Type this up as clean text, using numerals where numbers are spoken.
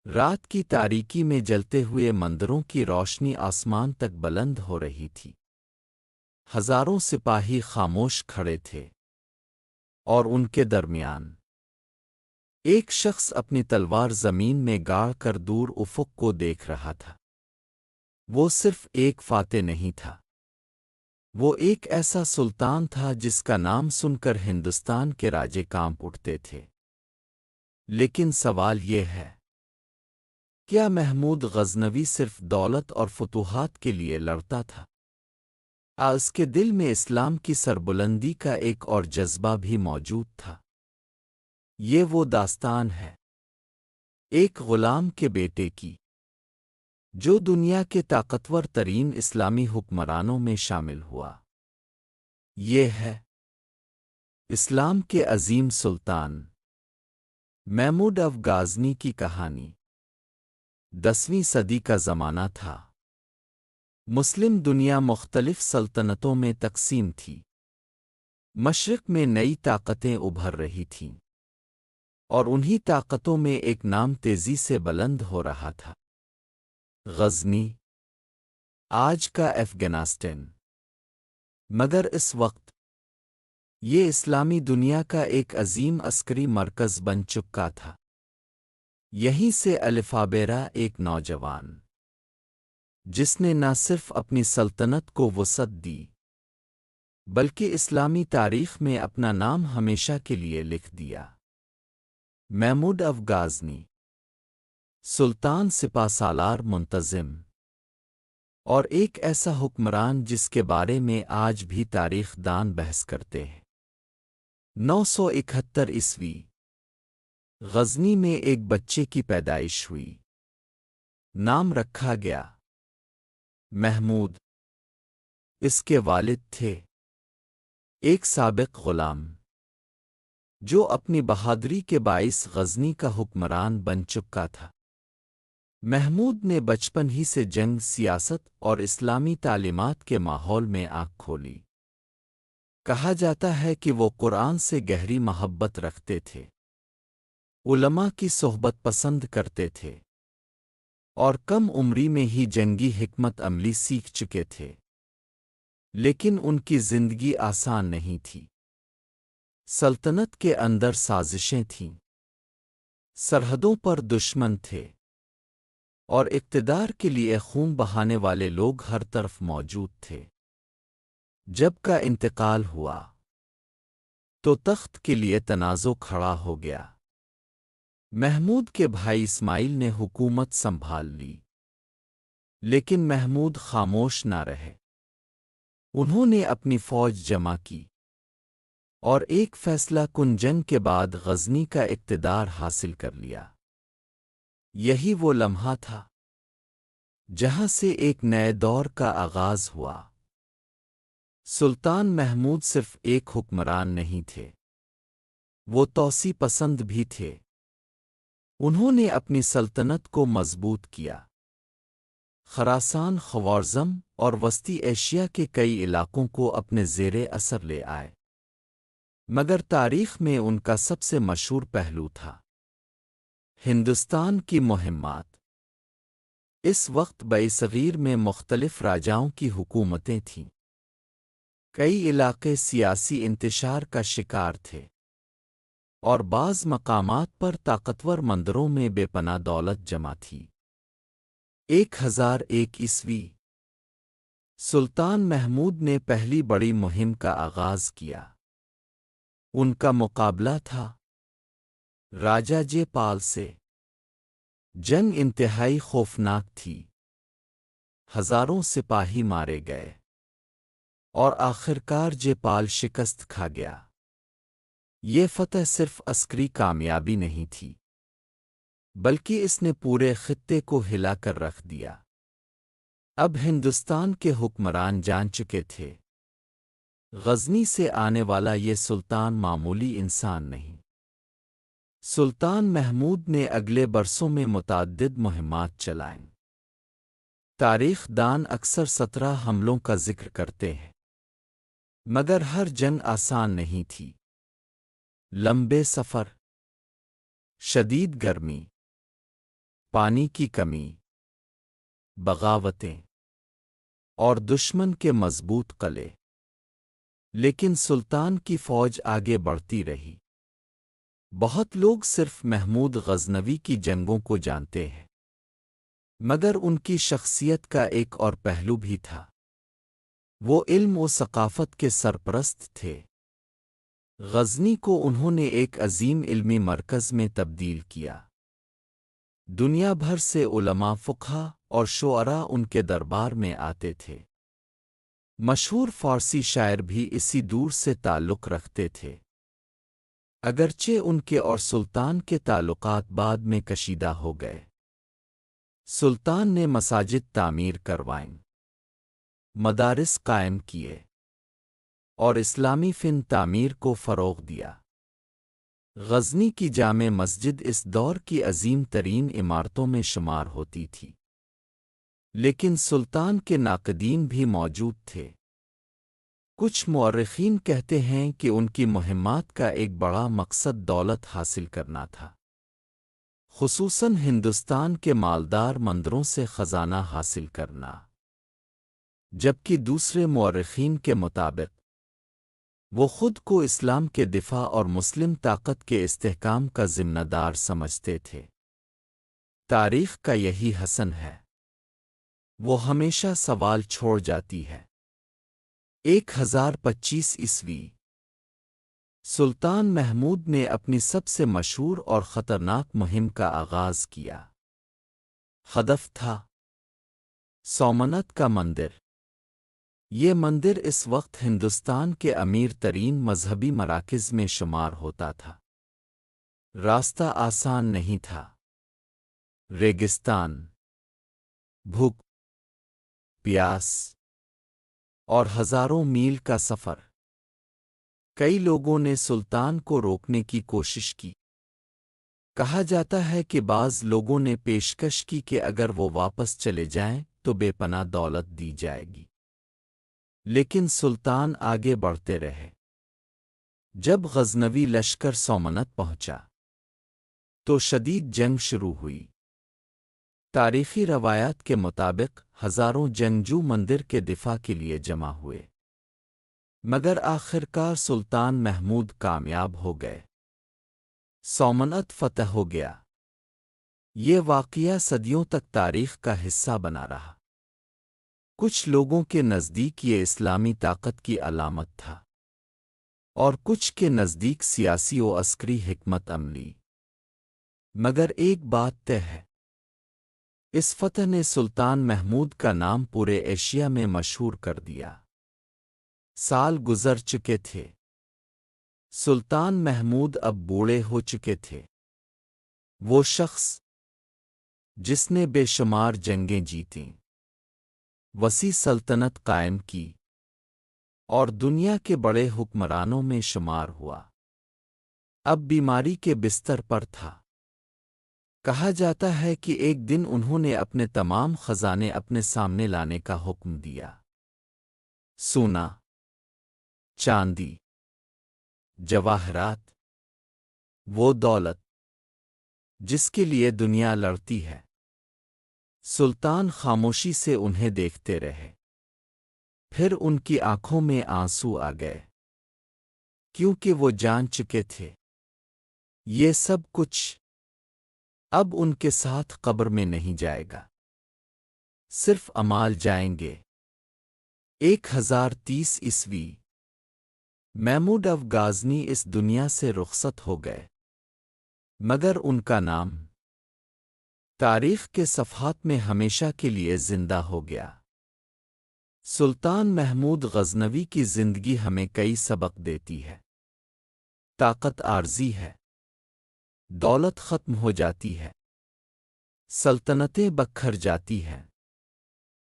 رات کی تاریکی میں جلتے ہوئے مندروں کی روشنی آسمان تک بلند ہو رہی تھی۔ ہزاروں سپاہی خاموش کھڑے تھے، اور ان کے درمیان ایک شخص اپنی تلوار زمین میں گاڑ کر دور افق کو دیکھ رہا تھا۔ وہ صرف ایک فاتح نہیں تھا، وہ ایک ایسا سلطان تھا جس کا نام سن کر ہندوستان کے راجے کانپ اٹھتے تھے۔ لیکن سوال یہ ہے، کیا محمود غزنوی صرف دولت اور فتوحات کے لیے لڑتا تھا؟ اس کے دل میں اسلام کی سربلندی کا ایک اور جذبہ بھی موجود تھا۔ یہ وہ داستان ہے ایک غلام کے بیٹے کی، جو دنیا کے طاقتور ترین اسلامی حکمرانوں میں شامل ہوا۔ یہ ہے اسلام کے عظیم سلطان محمود غزنوی کی کہانی۔ 10ویں صدی کا زمانہ تھا۔ مسلم دنیا مختلف سلطنتوں میں تقسیم تھی۔ مشرق میں نئی طاقتیں ابھر رہی تھیں، اور انہی طاقتوں میں ایک نام تیزی سے بلند ہو رہا تھا، غزنی، آج کا افغانستان۔ مگر اس وقت یہ اسلامی دنیا کا ایک عظیم عسکری مرکز بن چکا تھا۔ یہیں سے الفابیرا، ایک نوجوان جس نے نہ صرف اپنی سلطنت کو وسعت دی، بلکہ اسلامی تاریخ میں اپنا نام ہمیشہ کے لیے لکھ دیا۔ محمود غزنوی، سلطان سپہ سالار منتظم، اور ایک ایسا حکمران جس کے بارے میں آج بھی تاریخ دان بحث کرتے ہیں۔ 971 عیسوی غزنی میں ایک بچے کی پیدائش ہوئی۔ نام رکھا گیا محمود۔ اس کے والد تھے ایک سابق غلام، جو اپنی بہادری کے باعث غزنی کا حکمران بن چکا تھا۔ محمود نے بچپن ہی سے جنگ، سیاست اور اسلامی تعلیمات کے ماحول میں آنکھ کھولی۔ کہا جاتا ہے کہ وہ قرآن سے گہری محبت رکھتے تھے، علماء کی صحبت پسند کرتے تھے، اور کم عمری میں ہی جنگی حکمت عملی سیکھ چکے تھے۔ لیکن ان کی زندگی آسان نہیں تھی۔ سلطنت کے اندر سازشیں تھیں، سرحدوں پر دشمن تھے، اور اقتدار کے لیے خون بہانے والے لوگ ہر طرف موجود تھے۔ جب کا انتقال ہوا تو تخت کے لیے تنازع کھڑا ہو گیا۔ محمود کے بھائی اسماعیل نے حکومت سنبھال لی، لیکن محمود خاموش نہ رہے۔ انہوں نے اپنی فوج جمع کی، اور ایک فیصلہ کن جنگ کے بعد غزنی کا اقتدار حاصل کر لیا۔ یہی وہ لمحہ تھا جہاں سے ایک نئے دور کا آغاز ہوا۔ سلطان محمود صرف ایک حکمران نہیں تھے، وہ توسیع پسند بھی تھے۔ انہوں نے اپنی سلطنت کو مضبوط کیا، خراسان، خوارزم اور وسطی ایشیا کے کئی علاقوں کو اپنے زیر اثر لے آئے۔ مگر تاریخ میں ان کا سب سے مشہور پہلو تھا ہندوستان کی مہمات۔ اس وقت برصغیر میں مختلف راجاؤں کی حکومتیں تھیں۔ کئی علاقے سیاسی انتشار کا شکار تھے، اور بعض مقامات پر طاقتور مندروں میں بے پناہ دولت جمع تھی۔ 1001 عیسوی سلطان محمود نے پہلی بڑی مہم کا آغاز کیا۔ ان کا مقابلہ تھا راجا جے پال سے۔ جنگ انتہائی خوفناک تھی، ہزاروں سپاہی مارے گئے، اور آخرکار جے پال شکست کھا گیا۔ یہ فتح صرف عسکری کامیابی نہیں تھی، بلکہ اس نے پورے خطے کو ہلا کر رکھ دیا۔ اب ہندوستان کے حکمران جان چکے تھے، غزنی سے آنے والا یہ سلطان معمولی انسان نہیں۔ سلطان محمود نے اگلے برسوں میں متعدد مہمات چلائیں۔ تاریخ دان اکثر 17 حملوں کا ذکر کرتے ہیں، مگر ہر جنگ آسان نہیں تھی۔ لمبے سفر، شدید گرمی، پانی کی کمی، بغاوتیں اور دشمن کے مضبوط قلعے، لیکن سلطان کی فوج آگے بڑھتی رہی۔ بہت لوگ صرف محمود غزنوی کی جنگوں کو جانتے ہیں، مگر ان کی شخصیت کا ایک اور پہلو بھی تھا۔ وہ علم و ثقافت کے سرپرست تھے۔ غزنی کو انہوں نے ایک عظیم علمی مرکز میں تبدیل کیا۔ دنیا بھر سے علماء، فقہا اور شعراء ان کے دربار میں آتے تھے۔ مشہور فارسی شاعر بھی اسی دور سے تعلق رکھتے تھے، اگرچہ ان کے اور سلطان کے تعلقات بعد میں کشیدہ ہو گئے۔ سلطان نے مساجد تعمیر کروائیں، مدارس قائم کیے اور اسلامی فن تعمیر کو فروغ دیا۔ غزنی کی جامع مسجد اس دور کی عظیم ترین عمارتوں میں شمار ہوتی تھی، لیکن سلطان کے ناقدین بھی موجود تھے۔ کچھ مورخین کہتے ہیں کہ ان کی مہمات کا ایک بڑا مقصد دولت حاصل کرنا تھا، خصوصاً ہندوستان کے مالدار مندروں سے خزانہ حاصل کرنا، جبکہ دوسرے مورخین کے مطابق وہ خود کو اسلام کے دفاع اور مسلم طاقت کے استحکام کا ذمہ دار سمجھتے تھے۔ تاریخ کا یہی حسن ہے، وہ ہمیشہ سوال چھوڑ جاتی ہے۔ 1025 عیسوی سلطان محمود نے اپنی سب سے مشہور اور خطرناک مہم کا آغاز کیا۔ ہدف تھا سومنت کا مندر۔ یہ مندر اس وقت ہندوستان کے امیر ترین مذہبی مراکز میں شمار ہوتا تھا۔ راستہ آسان نہیں تھا، ریگستان، بھوک، پیاس اور ہزاروں میل کا سفر۔ کئی لوگوں نے سلطان کو روکنے کی کوشش کی۔ کہا جاتا ہے کہ بعض لوگوں نے پیشکش کی کہ اگر وہ واپس چلے جائیں تو بے پناہ دولت دی جائے گی، لیکن سلطان آگے بڑھتے رہے۔ جب غزنوی لشکر سومنت پہنچا تو شدید جنگ شروع ہوئی۔ تاریخی روایات کے مطابق ہزاروں جنگجو مندر کے دفاع کے لیے جمع ہوئے، مگر آخرکار سلطان محمود کامیاب ہو گئے۔ سومنت فتح ہو گیا۔ یہ واقعہ صدیوں تک تاریخ کا حصہ بنا رہا۔ کچھ لوگوں کے نزدیک یہ اسلامی طاقت کی علامت تھا، اور کچھ کے نزدیک سیاسی و عسکری حکمت عملی۔ مگر ایک بات طے ہے، اس فتح نے سلطان محمود کا نام پورے ایشیا میں مشہور کر دیا۔ سال گزر چکے تھے، سلطان محمود اب بوڑھے ہو چکے تھے۔ وہ شخص جس نے بے شمار جنگیں جیتیں، وسیع سلطنت قائم کی اور دنیا کے بڑے حکمرانوں میں شمار ہوا، اب بیماری کے بستر پر تھا۔ کہا جاتا ہے کہ ایک دن انہوں نے اپنے تمام خزانے اپنے سامنے لانے کا حکم دیا۔ سونا، چاندی، جواہرات، وہ دولت جس کے لیے دنیا لڑتی ہے۔ سلطان خاموشی سے انہیں دیکھتے رہے، پھر ان کی آنکھوں میں آنسو آ گئے، کیونکہ وہ جان چکے تھے یہ سب کچھ اب ان کے ساتھ قبر میں نہیں جائے گا، صرف امال جائیں گے۔ 1030 عیسوی محمود اب غازنی اس دنیا سے رخصت ہو گئے، مگر ان کا نام تاریخ کے صفحات میں ہمیشہ کے لیے زندہ ہو گیا۔ سلطان محمود غزنوی کی زندگی ہمیں کئی سبق دیتی ہے۔ طاقت عارضی ہے، دولت ختم ہو جاتی ہے، سلطنتیں بکھر جاتی ہیں،